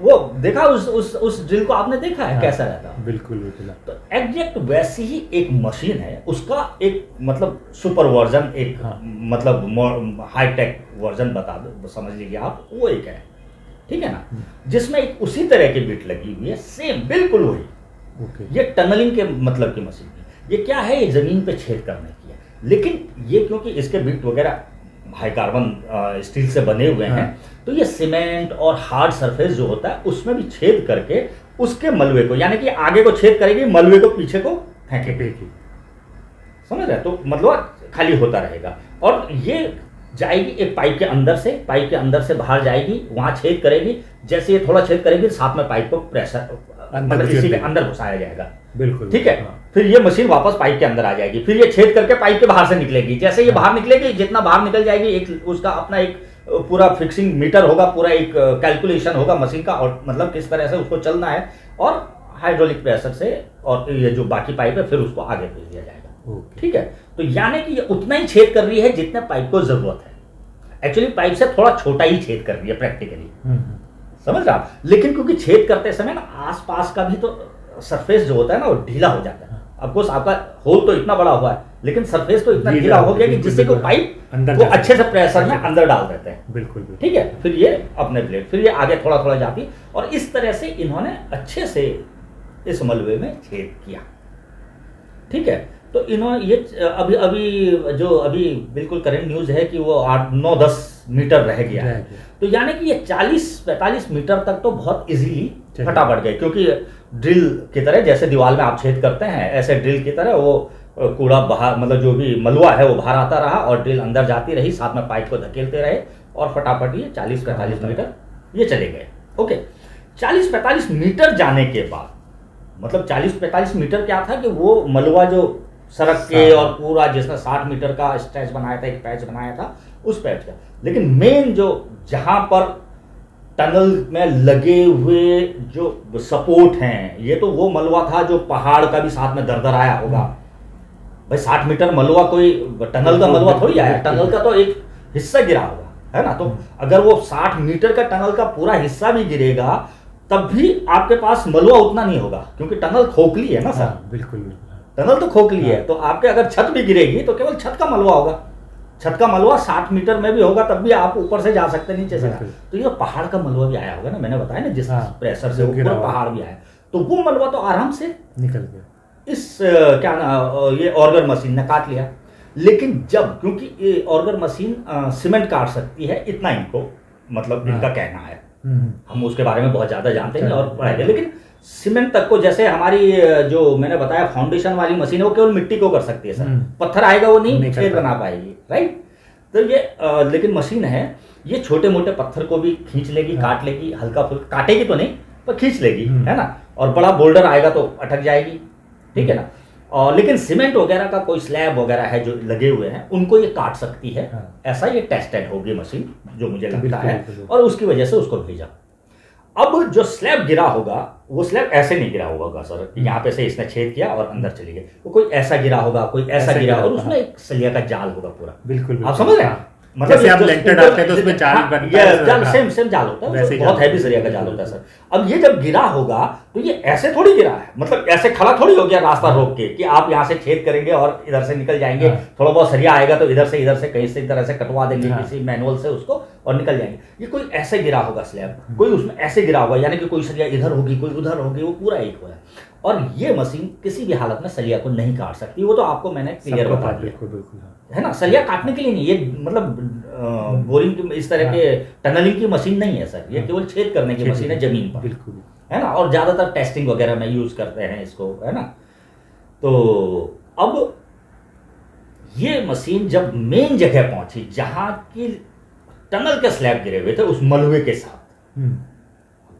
वो देखा उस ड्रिल को आपने देखा है कैसा रहता है, बिल्कुल। तो एग्जैक्ट वैसी ही एक मशीन है, उसका एक मतलब सुपर वर्जन, एक मतलब हाईटेक वर्जन बता दो, समझ लीजिए आप, वो एक है, ठीक है ना, जिसमें एक उसी तरह की बिट लगी हुई है, सेम बिल्कुल वही। ये टनलिंग के मतलब की मशीन है। ये क्या है, ये जमीन पे छेद करने की है, लेकिन ये क्योंकि इसके बिट वगैरह हाई कार्बन स्टील से बने हुए हैं, तो ये सीमेंट और हार्ड सरफेस जो होता है उसमें भी छेद करके उसके मलबे को, यानी कि आगे को छेद करेगी, मलबे को पीछे को फेंकेगी, समझ रहे, तो मतलब खाली होता रहेगा, और ये जाएगी एक पाइप के अंदर से बाहर जाएगी, वहां छेद करेगी, जैसे ये थोड़ा छेद करेगी साथ में पाइप को प्रेशर मतलब इसी के अंदर घुसाया जाएगा, बिल्कुल, ठीक है। फिर ये मशीन वापस पाइप के अंदर आ जाएगी, फिर ये छेद करके पाइप के बाहर से निकलेगी, जैसे ये बाहर निकलेगी, जितना बाहर निकल जाएगी, एक उसका अपना एक पूरा फिक्सिंग मीटर होगा, पूरा एक कैलकुलेशन होगा मशीन का, और मतलब किस तरह से उसको चलना है, और हाइड्रोलिक प्रेशर से, और ये जो बाकी पाइप है फिर उसको आगे भेज दिया जाएगा, ठीक है। तो यानी कि ये उतना ही छेद कर रही है जितने पाइप को जरूरत है, एक्चुअली पाइप से थोड़ा छोटा ही छेद कर रही है प्रैक्टिकली, समझ रहे आप, लेकिन क्योंकि छेद करते समय ना आसपास का भी तो सरफेस जो होता है ना वो ढीला हो जाता है। ऑफकोर्स आपका होल तो इतना बड़ा हुआ है, लेकिन सरफेस तो इतना ढीला हो गया कि जिससे को पाइप वो अच्छे से प्रेशर में अंदर डाल देते हैं, बिल्कुल, ठीक है। फिर ये अपने प्लेट, फिर ये आगे थोड़ा थोड़ा जाती, और इस तरह से इन्होंने अच्छे से इस मलबे में छेद किया, ठीक है। तो इन्होंने ये अभी जो अभी बिल्कुल करंट न्यूज है कि वो 8-9-10 मीटर रह गया है। तो यानी कि ये 40-45 मीटर तक तो बहुत इजीली फटाफट गए, क्योंकि ड्रिल की तरह जैसे दीवार में आप छेद करते हैं, ऐसे ड्रिल की तरह वो कूड़ा बाहर, मतलब जो भी मलुआ है वो बाहर आता रहा और ड्रिल अंदर जाती रही, साथ में पाइप को धकेलते रहे और फटाफट ये 40-45 मीटर ये चले गए। ओके, 40-45 मीटर जाने के बाद, मतलब 40-45 मीटर क्या था कि वो मलुआ जो सड़क के और पूरा जिसने 60 मीटर का स्ट्रेच बनाया था, एक पैच बनाया था, उस पैच का, लेकिन मेन जो जहां पर टनल में लगे हुए जो सपोर्ट हैं, ये तो वो मलबा था जो पहाड़ का भी साथ में दरदर आया होगा। भाई 60 मीटर मलबा कोई टनल का मलबा थोड़ी आया, टनल का तो एक हिस्सा गिरा होगा, है ना। तो अगर वो 60 मीटर का टनल का पूरा हिस्सा भी गिरेगा तब भी आपके पास मलबा उतना नहीं होगा, क्योंकि टनल खोखली है ना सर। बिल्कुल, टनल तो खोखली है, तो आपके अगर छत भी गिरेगी तो केवल छत का मलबा होगा। छत का मलबा 60 मीटर में भी होगा तब भी आप ऊपर से जा सकते, नीचे से। तो ये पहाड़ का मलबा भी आया होगा ना, मैंने बताया ना, जिस प्रेशर से वो पूरा पहाड़ भी आया, तो वो मलबा तो आराम से निकल गया। इस क्या ना, ये ऑर्गर मशीन ने काट लिया। लेकिन जब, क्योंकि ये ऑर्गर मशीन सीमेंट काट सकती है, इतना इनको मतलब इनका कहना है, हम उसके बारे में बहुत ज्यादा जानते हैं और पढ़ाएंगे, लेकिन सीमेंट तक को, जैसे हमारी जो मैंने बताया फाउंडेशन वाली मशीन है, वो केवल मिट्टी को कर सकती है सर, पत्थर आएगा वो नहीं छेद बना पाएगी, राइट। तो ये लेकिन मशीन है, ये छोटे मोटे पत्थर को भी खींच लेगी, काट लेगी, हल्का फुल्का काटेगी तो नहीं पर खींच लेगी, है ना। और बड़ा बोल्डर आएगा तो अटक जाएगी, ठीक है ना। और लेकिन सीमेंट वगैरह का कोई स्लैब वगैरह है जो लगे हुए हैं, उनको ये काट सकती है। ऐसा ये टेस्टेड होगी मशीन, जो मुझे लगता है, और उसकी वजह से उसको भेजा। अब जो स्लैब गिरा होगा, वो स्लैब ऐसे नहीं गिरा होगा सर, यहाँ पे से इसने छेद किया और अंदर चली गई, वो कोई ऐसा गिरा होगा, कोई ऐसा गिरा, और उसमें एक सलिया का जाल होगा पूरा। बिल्कुल, आप समझ रहे हैं, मतलब जैसे आप लेंटर डालते हैं तो उसमें जाल बनता है, जाल सेम जाल होता है, बहुत हैवी सरिया का जाल होता है सर। अब ये जब गिरा होगा तो ये ऐसे थोड़ी गिरा है, मतलब ऐसे खड़ा थोड़ी हो गया रास्ता रोक के कि आप यहाँ से छेद करेंगे और इधर से निकल जाएंगे, थोड़ा बहुत सरिया आएगा तो इधर से कहीं से तरह से कटवा देंगे किसी मैनुअल से उसको और निकल जाएंगे। ये कोई ऐसे गिरा होगा स्लैब, कोई उसमें ऐसे गिरा होगा, यानी कि कोई सरिया इधर होगी कोई उधर होगी, वो पूरा एक होगा। और ये मशीन किसी भी हालत में सलिया को नहीं काट सकती, वो तो आपको मैंने क्लियर बता दिया, है ना। सलिया काटने के लिए नहीं, ये मतलब बोरिंग इस तरह के टनलिंग की मशीन नहीं है सर, ये केवल छेद करने की मशीन है जमीन पर, बिल्कुल, है ना। और ज्यादातर टेस्टिंग वगैरह में यूज करते हैं इसको, है ना। तो अब ये मशीन जब मेन जगह पहुंची जहां की टनल के स्लैब गिरे हुए थे, उस मलबे के साथ,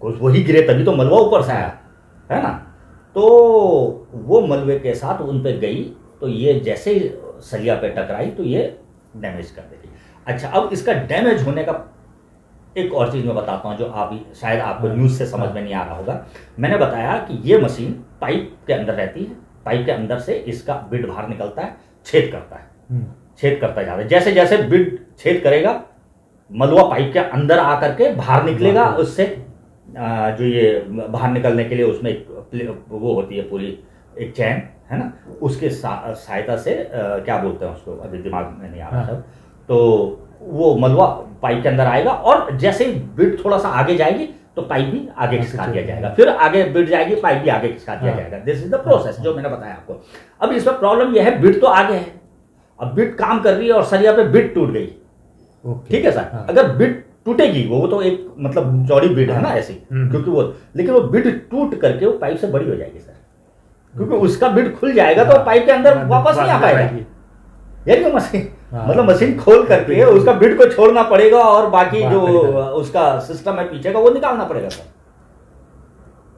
वही गिरे तभी तो मलबा ऊपर से आया, है ना। तो वो मलबे के साथ उन पे गई, तो ये जैसे सलिया पे टकराई तो ये डैमेज कर देगी। अच्छा, अब इसका डैमेज होने का एक और चीज मैं बताता हूं जो शायद आपको न्यूज से समझ में नहीं आ रहा होगा। मैंने बताया कि ये मशीन पाइप के अंदर रहती है, पाइप के अंदर से इसका बिड बाहर निकलता है, छेद करता है, छेद करता जाता है। जैसे जैसे बिड छेद करेगा, मलबा पाइप के अंदर आकर के बाहर निकलेगा, उससे जो ये बाहर निकलने के लिए उसमें वो होती है पूरी एक चैन, है ना, उसके सहायता से क्या बोलते हैं उसको, अभी दिमाग में नहीं आ रहा था। तो वो मलबा पाइप के अंदर आएगा और जैसे ही बिड थोड़ा सा आगे जाएगी तो पाइप भी आगे खिसका दिया जाएगा, फिर आगे बिड जाएगी, पाइप भी आगे खिसका दिया जाएगा। दिस इज द प्रोसेस जो मैंने बताया आपको। अब इसमें प्रॉब्लम यह है, बिड तो आगे है, अब बिड काम कर रही है और सरिया पे बिड टूट गई, ठीक है सर। अगर बिड टूटेगी, वो तो एक मतलब चौड़ी बिड है ना ऐसी, क्योंकि वो, लेकिन वो बिड टूट करके वो पाइप से बड़ी हो जाएगी सर, क्योंकि उसका बिड खुल जाएगा तो पाइप के अंदर वापस नहीं आ पाएगा। यानी मशीन मतलब मशीन खोल करके उसका बिड को छोड़ना पड़ेगा और बाकी जो उसका सिस्टम है पीछे का वो निकालना पड़ेगा सर,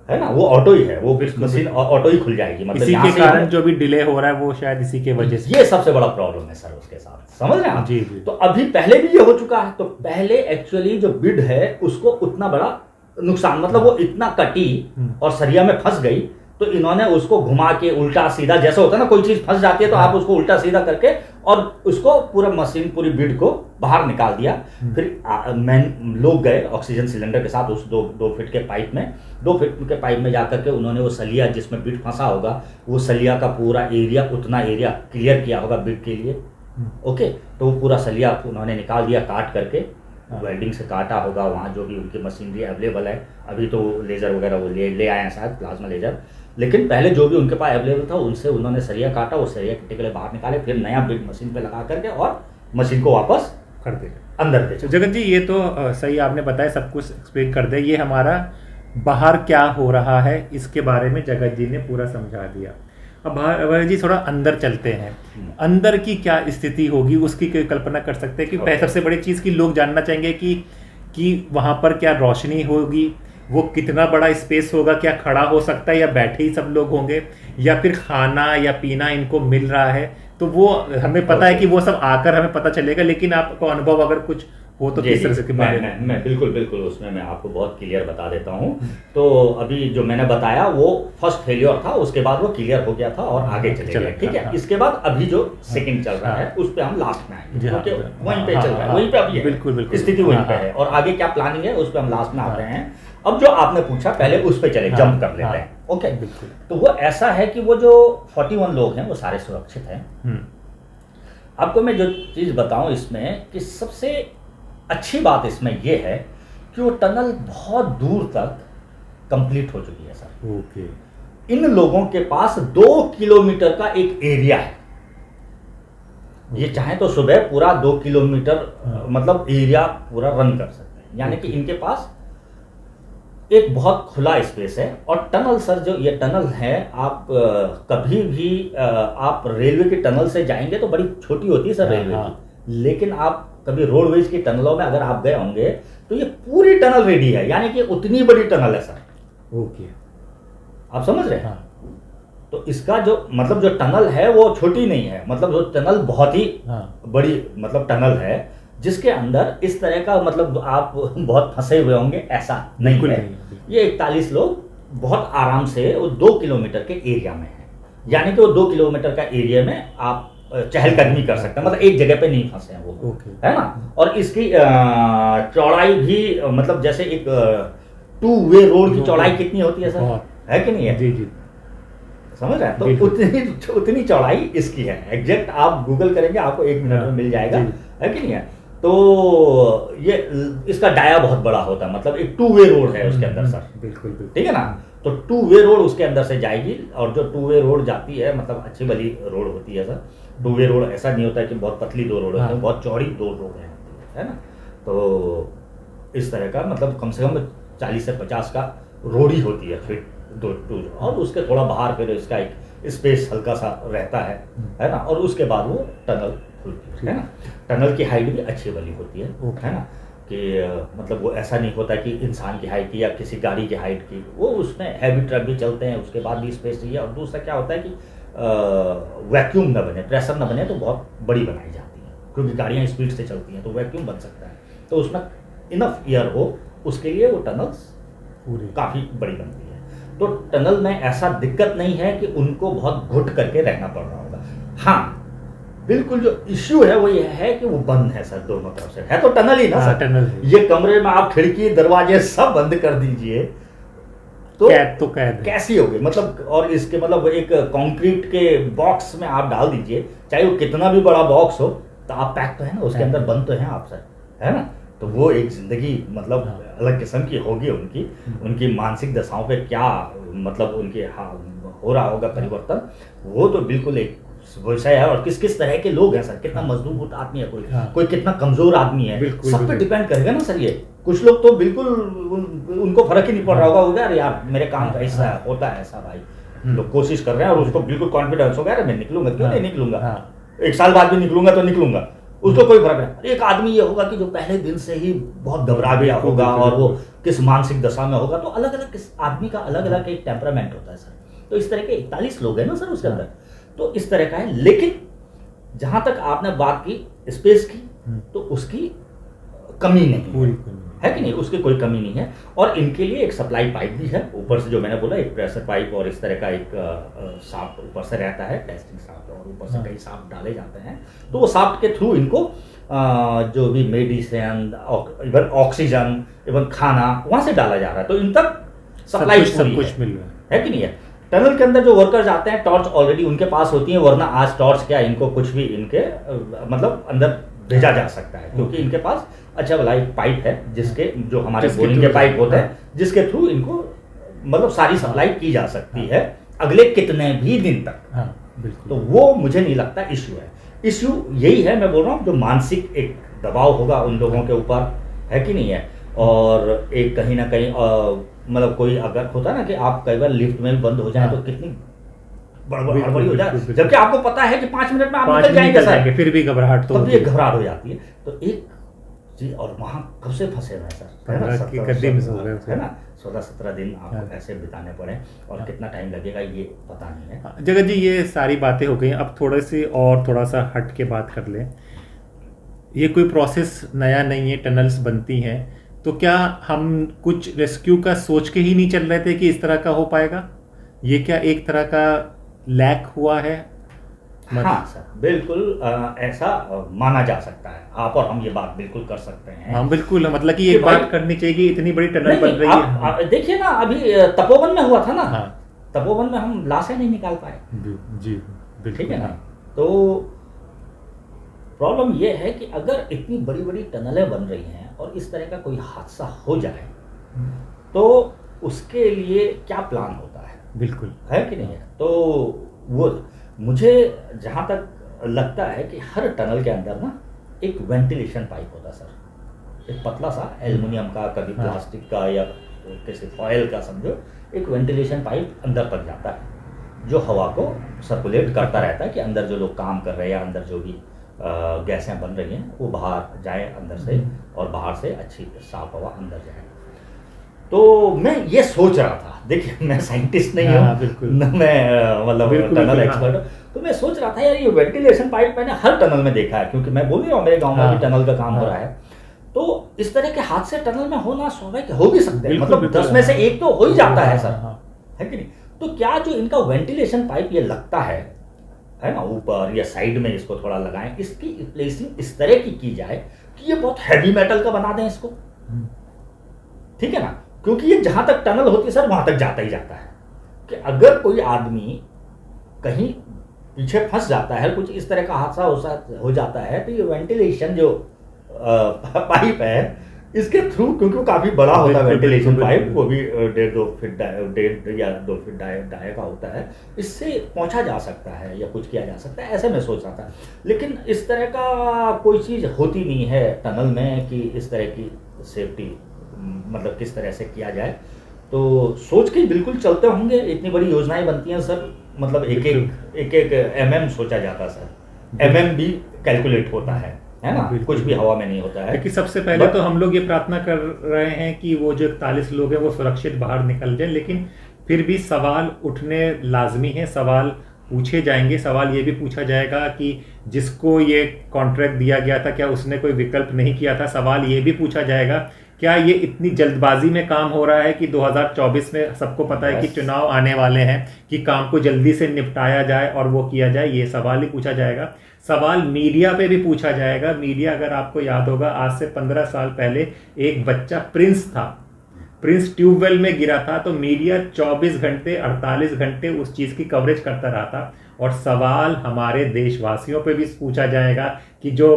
है ना। वो ऑटो ही है, वो मशीन ऑटो ही खुल जाएगी, मतलब इसी के कारण जो भी डिले हो रहा है वो शायद इसी के वजह से, ये सबसे बड़ा प्रॉब्लम है सर उसके साथ, समझ रहे हैं आप। जी। तो अभी पहले भी ये हो चुका है, तो पहले एक्चुअली जो बिड है उसको उतना बड़ा नुकसान, मतलब वो इतना कटी और सरिया में फंस गई, तो इन्होंने उसको घुमा के उल्टा सीधा, जैसे होता है ना कोई चीज फंस जाती है तो आप उसको उल्टा सीधा करके और उसको पूरा मशीन पूरी बिड को बाहर निकाल दिया। फिर लोग गए ऑक्सीजन सिलेंडर के साथ उस 2 फीट के पाइप में, 2 फीट के पाइप में जाकर के उन्होंने वो सलिया जिसमें बिड फंसा होगा, वो सलिया का पूरा एरिया, उतना एरिया क्लियर किया होगा बिड के लिए। ओके, तो वो पूरा सलिया उन्होंने निकाल दिया, काट करके वेल्डिंग से काटा होगा, वहाँ जो भी उनकी मशीनरी अवेलेबल है, अभी तो लेज़र वगैरह वो ले आए हैं शायद, प्लाज्मा लेज़र, लेकिन पहले जो भी उनके पास अवेलेबल था उनसे उन्होंने सरिया काटा, वो सरिया के टिकले बाहर निकाले, फिर नया बिड मशीन पे लगा करके और मशीन को वापस कर दिया। अंदर पे चलता जगत जी ये तो सही आपने बताया, सब कुछ एक्सप्लेन कर दिया। ये हमारा बाहर क्या हो रहा है इसके बारे में जगत जी ने पूरा समझा दिया। अब बाहर जी थोड़ा अंदर चलते हैं। अंदर की क्या स्थिति होगी उसकी कोई कल्पना कर सकते हैं कि सबसे बड़ी चीज़ की लोग जानना चाहेंगे कि वहाँ पर क्या रोशनी होगी, वो कितना बड़ा स्पेस होगा, क्या खड़ा हो सकता है या बैठे ही सब लोग होंगे, या फिर खाना या पीना इनको मिल रहा है, तो वो हमें पता है कि वो सब आकर हमें पता चलेगा, लेकिन आपको अनुभव अगर कुछ हो तो किस तरह से मैं बिल्कुल उसमें मैं आपको बहुत क्लियर बता देता हूँ। तो अभी जो मैंने बताया वो फर्स्ट फेलियर था, उसके बाद वो क्लियर हो गया था और आगे चले गए, ठीक है। इसके बाद अभी जो सेकंड चल रहा है उस पर हम लास्ट में आएंगे, क्योंकि वहीं पे चल रहा है, वहीं पे अभी बिल्कुल स्थिति वहीं पे है, और आगे क्या प्लानिंग है उस पर हम लास्ट में आते हैं। अब जो आपने पूछा पहले उस पे चले, जंप कर लेते हैं, ओके। तो वो ऐसा है कि वो जो 41 लोग हैं वो सारे सुरक्षित हैं। आपको मैं जो चीज़ बताऊं इसमें कि सबसे अच्छी बात इसमें ये है कि वो टनल बहुत दूर तक कंप्लीट हो चुकी है सर। ओके। इन लोगों के पास 2 किलोमीटर का एक एरिया है। ये चाहे तो सुबह पूरा 2 किलोमीटर मतलब एरिया पूरा रन कर सकते हैं, यानी कि इनके पास एक बहुत खुला स्पेस है। और टनल सर, जो ये टनल है, आप कभी भी आप रेलवे की टनल से जाएंगे तो बड़ी छोटी होती है सर रेलवे की, लेकिन आप कभी रोडवेज की टनलों में अगर आप गए होंगे तो ये पूरी टनल रेडी है, यानी कि उतनी बड़ी टनल है सर। ओके, आप समझ रहे हैं? तो इसका जो मतलब जो टनल है वो छोटी नहीं है, मतलब जो टनल बहुत ही बड़ी मतलब टनल है, जिसके अंदर इस तरह का मतलब आप बहुत फंसे हुए होंगे ऐसा नहीं है। ये 41 लोग बहुत आराम से वो 2 किलोमीटर के एरिया में है, यानी कि वो 2 किलोमीटर का एरिया में आप चहलकदमी कर सकते हैं, मतलब एक जगह पे नहीं फंसे हैं वो, है ना। और इसकी चौड़ाई भी मतलब जैसे एक 2 वे रोड की चौड़ाई कितनी होती है सर, है कि नहीं है? जी जी, समझ रहे हैं? तो उतनी चौड़ाई इसकी है। एग्जैक्ट आप गूगल करेंगे आपको 1 मिनट में मिल जाएगा, है कि नहीं है? तो ये इसका डाया बहुत बड़ा होता है, मतलब एक 2 वे रोड है उसके अंदर सर। बिल्कुल, ठीक है ना। तो 2 वे रोड उसके अंदर से जाएगी, और जो 2 वे रोड जाती है मतलब अच्छी भली रोड होती है सर। 2 वे रोड ऐसा नहीं होता है कि बहुत पतली 2 रोड होती है, बहुत चौड़ी 2 रोड है ना। तो इस तरह का मतलब कम से कम 40 से 50 का रोड ही होती है फिर 2, और उसके थोड़ा बाहर फिर इसका एक स्पेस हल्का सा रहता है ना। और उसके बाद वो टनल खुलती है ना। टनल की हाइट भी अच्छी भली होती है ना, कि मतलब वो ऐसा नहीं होता कि इंसान की हाइट की या किसी गाड़ी की हाइट की, वो उसमें हैवी ट्रक भी चलते हैं, उसके बाद भी स्पेस चाहिए। और दूसरा क्या होता है कि वैक्यूम ना बने, प्रेशर ना बने, तो बहुत बड़ी बनाई जाती है, क्योंकि गाड़ियाँ स्पीड से चलती हैं तो वैक्यूम बन सकता है, तो उसमें इनफ एयर हो, उसके लिए वो टनल्स काफ़ी बड़ी बनती है। तो टनल में ऐसा दिक्कत नहीं है कि उनको बहुत घुट करके रहना पड़ रहा होगा। हाँ, बिल्कुल जो इश्यू है वो ये है कि वो बंद है सर, दोनों तरफ से है तो टनल ही ना सर। टनल है। ये कमरे में आप खिड़की दरवाजे सब बंद कर दीजिए तो कैद कैसी होगी मतलब। और इसके मतलब एक कंक्रीट के बॉक्स में आप डाल दीजिए, चाहे वो कितना भी बड़ा बॉक्स हो, तो आप पैक तो है ना, उसके अंदर बंद तो है आप सर, है ना। तो वो एक जिंदगी मतलब अलग किस्म की होगी उनकी मानसिक दशाओं पे क्या मतलब उनके हो रहा होगा परिवर्तन, वो तो बिल्कुल एक विषय है। और किस किस तरह के लोग हैं सर, कितना मजबूत आदमी है, कोई कितना कमजोर आदमी है, सब पे डिपेंड करेगा ना सर। ये कुछ लोग तो बिल्कुल उनको फर्क ही नहीं पड़ रहा होगा, यार मेरे काम का हिस्सा होता है ऐसा, भाई लोग कोशिश कर रहे हैं और उसको बिल्कुल कॉन्फिडेंस हो गया, मैं निकलूंगा, क्यों नहीं निकलूंगा, 1 साल बाद भी निकलूंगा तो निकलूंगा, उसको कोई फर्क नहीं। एक आदमी ये होगा कि जो पहले दिन से ही बहुत घबरा गया होगा और वो किस मानसिक दशा में होगा, तो अलग अलग किस आदमी का अलग अलग एक टेम्परामेंट होता है सर। तो इस तरह के 41 लोग हैं ना सर उसके अंदर, तो इस तरह का है। लेकिन जहां तक आपने बात की स्पेस की, तो उसकी कमी नहीं है कि नहीं, उसकी कोई कमी नहीं है। और इनके लिए एक सप्लाई पाइप भी है ऊपर से, जो मैंने बोला एक प्रेशर पाइप, और इस तरह का एक साफ्ट ऊपर से रहता है, टेस्टिंग साफ्ट, और ऊपर से कई साफ्ट डाले जाते हैं। तो वो साफ्ट के थ्रू इनको जो भी मेडिसिन, इवन ऑक्सीजन, इवन खाना वहां से डाला जा रहा है, तो इन तक सप्लाई सब कुछ मिल रहा है कि नहीं है। टनल के अंदर जो वर्कर्स आते हैं, टॉर्च ऑलरेडी उनके पास होती है, वरना आज टॉर्च क्या, इनको कुछ भी इनके मतलब अंदर भेजा जा सकता है, क्योंकि इनके पास अच्छा वाला एक पाइप है, जिसके जो हमारे बोरिंग के पाइप होते हैं, जिसके थ्रू इनको मतलब सारी सप्लाई की जा सकती है अगले कितने भी दिन तक। तो वो मुझे नहीं लगता इश्यू है। इश्यू यही है, मैं बोल रहा हूँ, जो मानसिक एक दबाव होगा उन लोगों के ऊपर, है कि नहीं है। और एक कहीं ना कहीं मतलब कोई अगर होता है ना कि आप कई बार लिफ्ट में बंद हो जाए तो कितनी हड़बड़ी हो जाए, जबकि आपको पता है कि 5 मिनट में आप निकल जाएंगे सर, फिर भी घबराहट तो तब भी घबराहट हो जाती है। तो एक जी, और वहाँ कब से फंसे हैं सर, है ना, 16-17 दिन आपको ऐसे बिताने पड़े, और कितना टाइम लगेगा ये पता नहीं है। जगत जी, ये सारी बातें हो गई, अब थोड़ा सा हट के बात कर लें। ये कोई प्रोसेस नया नहीं है, टनल्स बनती हैं, तो क्या हम कुछ रेस्क्यू का सोच के ही नहीं चल रहे थे कि इस तरह का हो पाएगा? ये क्या एक तरह का लैक हुआ है? हाँ सर, बिल्कुल ऐसा माना जा सकता है। आप और हम ये बात बिल्कुल कर सकते हैं। हाँ बिल्कुल, मतलब कि ये बात करनी चाहिए कि इतनी बड़ी टनल बन रही है। देखिए ना, अभी तपोवन में हुआ था ना। हाँ। तपोवन में हम लाशें नहीं निकाल पाए जी, ठीक है ना। तो प्रॉब्लम ये है कि अगर इतनी बड़ी बड़ी टनलें बन रही हैं और इस तरह का कोई हादसा हो जाए तो उसके लिए क्या प्लान होता है, बिल्कुल, है कि नहीं है। तो वो मुझे जहाँ तक लगता है कि हर टनल के अंदर ना एक वेंटिलेशन पाइप होता है सर, एक पतला सा एल्युमिनियम का, कभी प्लास्टिक का या किसी फॉयल का, समझो एक वेंटिलेशन पाइप अंदर तक जाता है जो हवा को सर्कुलेट करता रहता है कि अंदर जो लोग काम कर रहे हैं या अंदर जो भी गैसें बन रही हैं वो बाहर जाए अंदर से, और बाहर से अच्छी साफ हवा अंदर जाए। तो मैं ये सोच रहा था, देखिए मैं साइंटिस्ट नहीं हूँ न मैं मतलब टनल एक्सपर्ट हूँ, तो मैं सोच रहा था यार ये वेंटिलेशन पाइप मैंने हर टनल में देखा है, क्योंकि मैं बोल रहा हूँ मेरे गांव में भी टनल का काम हो रहा है। तो इस तरह के हादसे टनल में होना स्वाभाविक हो भी सकते हैं, मतलब 10 में से 1 तो हो ही जाता है सर, है कि नहीं। तो क्या जो इनका वेंटिलेशन पाइप ये लगता है ना, ऊपर या साइड में इसको थोड़ा लगाएं, इसकी रिप्लेसिंग इस तरह की जाए कि ये बहुत हैवी मेटल का बना दें इसको, ठीक है ना। क्योंकि ये जहां तक टनल होती है सर वहां तक जाता ही जाता है, कि अगर कोई आदमी कहीं पीछे फंस जाता है, कुछ इस तरह का हादसा हो जाता है, तो ये वेंटिलेशन जो पाइप है इसके थ्रू, क्योंकि वो काफी बड़ा होता है वेंटिलेशन पाइप, वो भी 1.5 या 2 फीट डाय का होता है, इससे पहुंचा जा सकता है या कुछ किया जा सकता है, ऐसे मैं सोच रहा था। लेकिन इस तरह का कोई चीज होती नहीं है टनल में कि इस तरह की सेफ्टी मतलब किस तरह से किया जाए। तो सोच के बिल्कुल चलते होंगे, इतनी बड़ी योजनाएं बनती हैं सर, मतलब एक MM सोचा जाता है सर, MM भी कैलकुलेट होता है ना, कुछ भी हवा में नहीं होता है। कि सबसे पहले तो हम लोग ये प्रार्थना कर रहे हैं कि वो जो 41 लोग हैं वो सुरक्षित बाहर निकल जाए, लेकिन फिर भी सवाल उठने लाजमी है, सवाल पूछे जाएंगे। सवाल ये भी पूछा जाएगा कि जिसको ये कॉन्ट्रैक्ट दिया गया था क्या उसने कोई विकल्प नहीं किया था। सवाल ये भी पूछा जाएगा क्या ये इतनी जल्दबाजी में काम हो रहा है कि 2024 में सबको पता है कि चुनाव आने वाले हैं, कि काम को जल्दी से निपटाया जाए और वो किया जाए। ये सवाल ही पूछा जाएगा। सवाल मीडिया पे भी पूछा जाएगा। मीडिया, अगर आपको याद होगा, आज से 15 साल पहले एक बच्चा प्रिंस था, प्रिंस ट्यूबवेल में गिरा था, तो मीडिया 24 घंटे 48 घंटे उस चीज़ की कवरेज करता रहा था। और सवाल हमारे देशवासियों पे भी पूछा जाएगा कि जो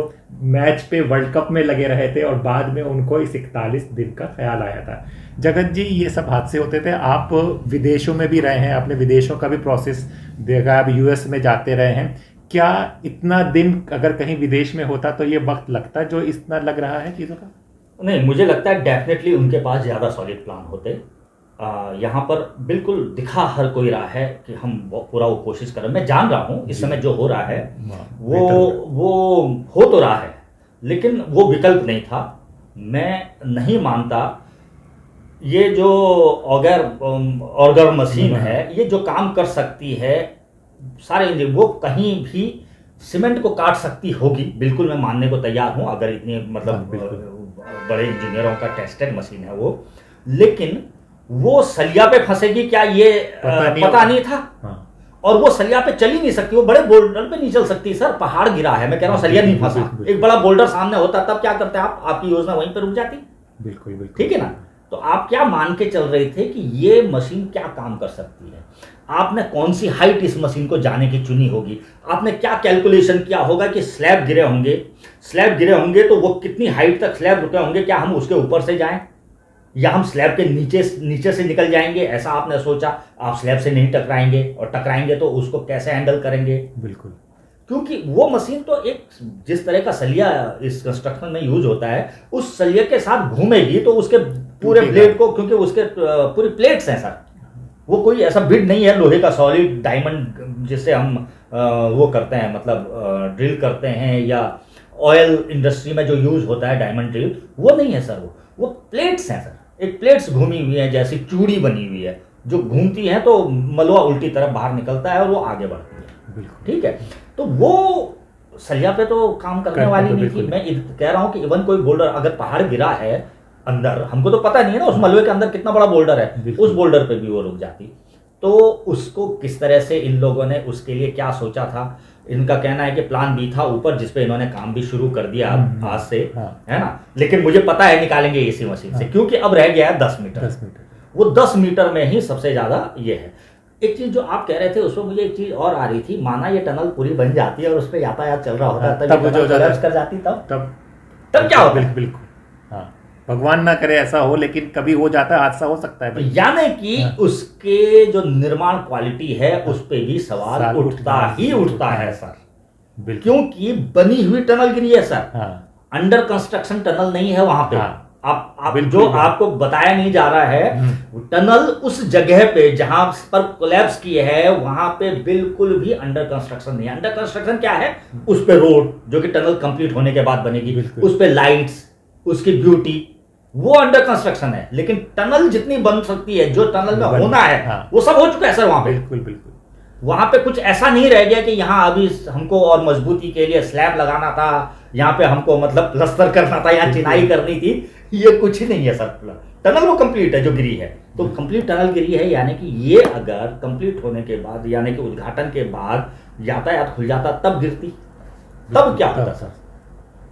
मैच पे वर्ल्ड कप में लगे रहे थे और बाद में उनको इस 41 दिन का ख्याल आया था। जगत जी, ये सब हादसे होते थे। आप विदेशों में भी रहे हैं, आपने विदेशों का भी प्रोसेस देखा, आप US में जाते रहे हैं। क्या इतना दिन अगर कहीं विदेश में होता तो ये वक्त लगता जो इतना लग रहा है चीज़ों का? नहीं, मुझे लगता है डेफिनेटली उनके पास ज़्यादा सॉलिड प्लान होते। यहाँ पर बिल्कुल दिखा हर कोई रहा है कि हम पूरा वो कोशिश कर रहे हैं। मैं जान रहा हूँ इस समय जो हो रहा है वो हो तो रहा है, लेकिन वो विकल्प नहीं था। मैं नहीं मानता ये जो ऑगर मशीन है, ये जो काम कर सकती है सारे इंजन, वो कहीं भी सीमेंट को काट सकती होगी, बिल्कुल मैं मानने को तैयार हूँ, अगर इतनी मतलब बड़े इंजीनियरों का टेस्टेड मशीन है वो। लेकिन वो सलिया पे फंसेगी क्या, ये पता नहीं था। और वो सलिया पे चल ही नहीं सकती, वो बड़े बोल्डर पे नहीं चल सकती सर। पहाड़ गिरा है, मैं कह रहा हूँ सलिया नहीं फंसा, एक बड़ा बोल्डर सामने होता तब क्या करते आप, आपकी योजना वहीं पे रुक जाती। बिल्कुल, ठीक है ना। तो आप क्या मान के चल रहे थे कि ये मशीन क्या काम कर सकती है? आपने कौन सी हाइट इस मशीन को जाने की चुनी होगी? आपने क्या कैलकुलेशन किया होगा कि स्लैब गिरे होंगे तो वो कितनी हाइट तक स्लैब रुके होंगे? क्या हम उसके ऊपर से जाएं या हम स्लैब के नीचे से निकल जाएंगे, ऐसा आपने सोचा? आप स्लैब से नहीं टकराएंगे, और टकराएंगे तो उसको कैसे हैंडल करेंगे? बिल्कुल। क्योंकि वो मशीन तो एक जिस तरह का सलिया इस कंस्ट्रक्शन में यूज होता है, उस सलिए के साथ घूमेगी तो उसके पूरे ब्लेड को, क्योंकि उसके पूरी प्लेट्स हैं सर, वो कोई ऐसा बिड नहीं है लोहे का सॉलिड डायमंड जिससे हम वो करते हैं, मतलब ड्रिल करते हैं, या ऑयल इंडस्ट्री में जो यूज होता है डायमंड ड्रिल, वो नहीं है सर, वो प्लेट्स हैं सर। एक प्लेट्स घूमी हुई है, जैसी चूड़ी बनी हुई है, जो घूमती है तो मलवा उल्टी तरफ बाहर निकलता है और वो आगे बढ़ती है। ठीक है, तो वो सलिया पे तो काम करने वाली नहीं थी। मैं कह रहा हूँ कि इवन कोई बोल्डर अगर पहाड़ गिरा है अंदर, हमको तो पता नहीं है ना उस मलबे के अंदर कितना बड़ा बोल्डर है, उस बोल्डर पे भी वो रुक जाती। तो उसको किस तरह से इन लोगों ने उसके लिए क्या सोचा था, इनका कहना है कि प्लान बी था ऊपर, जिसपे इन्होंने काम भी शुरू कर दिया आज से, है ना। लेकिन मुझे पता है निकालेंगे एसी मशीन से, क्योंकि अब रह गया है 10 मीटर। वो 10 मीटर में ही सबसे ज्यादा ये है। एक चीज जो आप कह रहे थे उसमें मुझे एक चीज और आ रही थी, माना ये टनल पूरी बन जाती है और उस पर यातायात चल रहा होता, तब कर जाती, तब क्या होता? बिल्कुल, हाँ, भगवान ना करे ऐसा हो, लेकिन कभी हो जाता है, हादसा हो सकता है। यानी कि उसके जो निर्माण क्वालिटी है उस पे भी सवाल उठता है सर, क्योंकि बनी हुई टनल गिरी है सर, अंडर कंस्ट्रक्शन टनल नहीं है वहां पे। आप जो आपको बताया नहीं जा रहा है, टनल उस जगह पे जहां पर कोलैप्स किए है वहां पे बिल्कुल भी अंडर कंस्ट्रक्शन नहीं है। अंडर कंस्ट्रक्शन क्या है? उस पे रोड जो कि टनल कंप्लीट होने के बाद बनेगी, उस पे लाइट्स, उसकी ब्यूटी, वो अंडर कंस्ट्रक्शन है। लेकिन टनल जितनी बन सकती है, जो टनल में होना है, वो सब हो चुका है सर वहां पे। बिल्कुल। वहां पे कुछ ऐसा नहीं रह गया कि यहाँ अभी हमको और मजबूती के लिए स्लैब लगाना था, यहाँ पे हमको मतलब प्लस्तर करना था, यहाँ चिनाई करनी थी, ये कुछ ही नहीं है सर। टनल वो कंप्लीट है जो गिरी है, तो कंप्लीट टनल गिरी है। यानी कि ये अगर कंप्लीट होने के बाद, यानी कि उद्घाटन के बाद यातायात खुल जाता तब गिरती, तब क्या होता सर?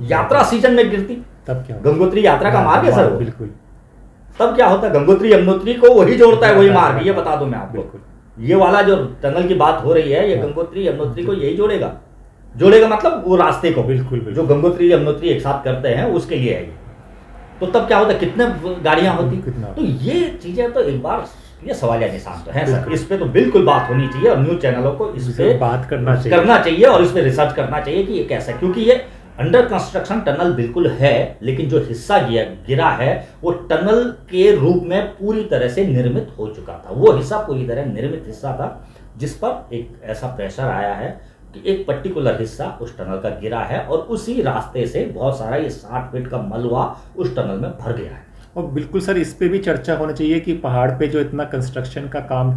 यात्रा सीजन में गिरती तब क्या? गंगोत्री यात्रा का मार्ग है सर, बिल्कुल। तब क्या होता? गंगोत्री यमुनोत्री को वही जोड़ता है, वही मार्ग, ये बता दूं मैं आपको। ये वाला जो टनल की बात हो रही है, ये गंगोत्री यमुनोत्री को यही जोड़ेगा मतलब वो रास्ते को, बिल्कुल जो गंगोत्री यमुनोत्री एक साथ करते हैं उसके लिए है ये। तो तब क्या होता? कितने गाड़ियां होती? तो ये चीजें तो एक बार ये सवालिया निशान तो है सर, इस पे तो बिल्कुल बात होनी चाहिए और न्यूज चैनलों को इस पे बात करना चाहिए और इस पे रिसर्च करना चाहिए कि ये कैसा, क्योंकि ये अंडर कंस्ट्रक्शन टनल बिल्कुल है, लेकिन जो हिस्सा गिरा है वो टनल के रूप में पूरी तरह से निर्मित हो चुका था। वो हिस्सा पूरी तरह निर्मित हिस्सा था, जिस पर एक ऐसा प्रेशर आया है कि एक पर्टिकुलर हिस्सा उस टनल का गिरा है और उसी रास्ते से बहुत सारा ये 60 फीट का मलबा उस टनल में भर गया है। और बिल्कुल सर, इस पे भी चर्चा होनी चाहिए कि पहाड़ पे जो इतना कंस्ट्रक्शन का काम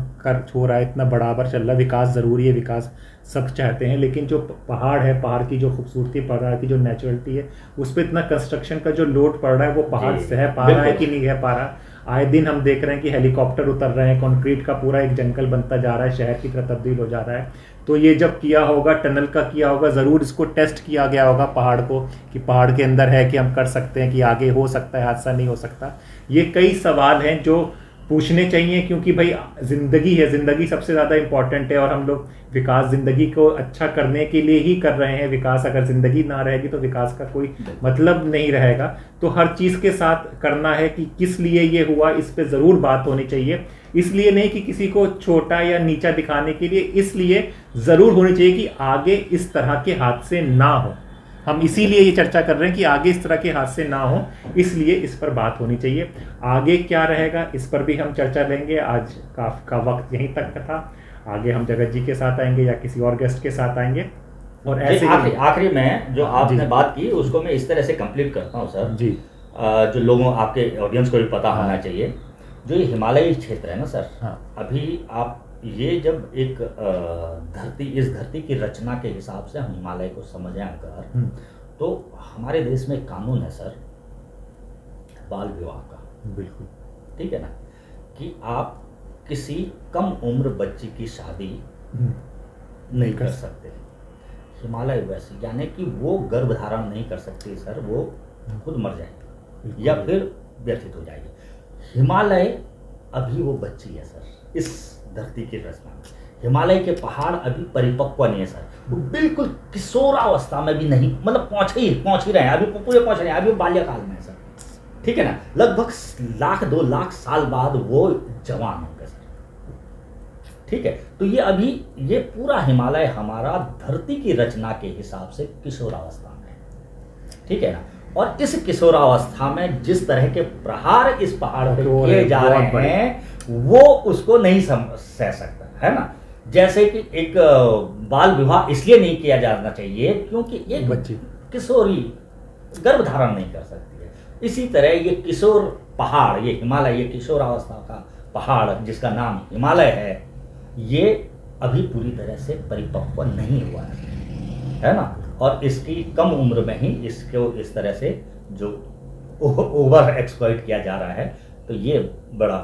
हो रहा है, इतना बराबर चल रहा है, विकास ज़रूरी है, विकास सब चाहते हैं, लेकिन जो पहाड़ है, पहाड़ की जो खूबसूरती, पहाड़ की जो नेचुरलिटी है, उस पर इतना कंस्ट्रक्शन का जो लोड पड़ रहा है, वो पहाड़ सह पा रहा है कि नहीं है पा रहा। आए दिन हम देख रहे हैं कि हेलीकॉप्टर उतर रहे हैं, कंक्रीट का पूरा एक जंगल बनता जा रहा है, शहर की तरह तब्दील हो जा रहा है। तो ये जब किया होगा, टनल का किया होगा, ज़रूर इसको टेस्ट किया गया होगा पहाड़ को, कि पहाड़ के अंदर है कि हम कर सकते हैं, कि आगे हो सकता है, हादसा नहीं हो सकता। ये कई सवाल हैं जो पूछने चाहिए, क्योंकि भाई ज़िंदगी है, ज़िंदगी सबसे ज़्यादा इम्पॉर्टेंट है, और हम लोग विकास ज़िंदगी को अच्छा करने के लिए ही कर रहे हैं। विकास अगर ज़िंदगी ना रहेगी तो विकास का कोई मतलब नहीं रहेगा। तो हर चीज़ के साथ करना है कि किस लिए ये हुआ, इस पे ज़रूर बात होनी चाहिए। इसलिए नहीं कि किसी को छोटा या नीचा दिखाने के लिए, इसलिए ज़रूर होनी चाहिए कि आगे इस तरह के हादसे ना हो। हम इसीलिए ये चर्चा कर रहे हैं कि आगे इस तरह के हादसे ना हो, इसलिए इस पर बात होनी चाहिए। आगे क्या रहेगा इस पर भी हम चर्चा लेंगे। आज का वक्त यहीं तक का था। आगे हम जगत जी के साथ आएंगे या किसी और गेस्ट के साथ आएंगे। और ऐसे आखिरी में जो आपने बात की उसको मैं इस तरह से कंप्लीट करता हूँ सर जी, जो लोगों, आपके ऑडियंस को भी पता होना चाहिए, जो ये हिमालयी क्षेत्र है ना सर, अभी आप ये जब एक इस धरती की रचना के हिसाब से हम हिमालय को समझें अगर, तो हमारे देश में कानून है सर बाल विवाह का, बिल्कुल ठीक है ना, कि आप किसी कम उम्र बच्ची की शादी नहीं कर सकते। हिमालय वैसे, यानी कि वो गर्भधारण नहीं कर सकती सर, वो खुद मर जाएगी या फिर व्यथित हो जाएगी। हिमालय अभी वो बच्ची है सर इस धरती की रचना में। हिमालय के पहाड़ अभी परिपक्व नहीं है सर, वो बिल्कुल किशोरावस्था में भी नहीं, मतलब पहुंच ही रहे हैं, अभी पूरे पहुंच रहे हैं, अभी बाल्यकाल में है सर, ठीक है ना। लगभग 1 लाख 2 लाख साल बाद वो जवान होंगे सर, ठीक है। तो ये अभी ये पूरा हिमालय हमारा धरती की रचना के हिसाब से किशोरावस्था में है, ठीक है ना। और इस किशोरावस्था में जिस तरह के प्रहार इस पहाड़ पे किए जा रहे हैं वो उसको नहीं सह सकता है ना। जैसे कि एक बाल विवाह इसलिए नहीं किया जाना चाहिए क्योंकि एक बच्ची किशोरी गर्भ धारण नहीं कर सकती है। इसी तरह ये किशोर पहाड़, ये हिमालय, ये किशोरावस्था का पहाड़ जिसका नाम हिमालय है, ये अभी पूरी तरह से परिपक्व नहीं हुआ है ना। और इसकी कम उम्र में ही इसको इस तरह से जो ओवर एक्सप्लॉइट किया जा रहा है, तो ये बड़ा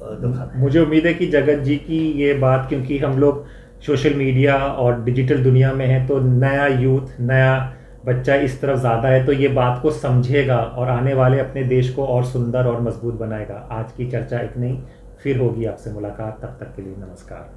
दुखद है। मुझे उम्मीद है कि जगत जी की ये बात, क्योंकि हम लोग सोशल मीडिया और डिजिटल दुनिया में हैं, तो नया यूथ, नया बच्चा इस तरफ ज़्यादा है, तो ये बात को समझेगा और आने वाले अपने देश को और सुंदर और मजबूत बनाएगा। आज की चर्चा इतनी, फिर होगी आपसे मुलाकात, तब तक के लिए नमस्कार।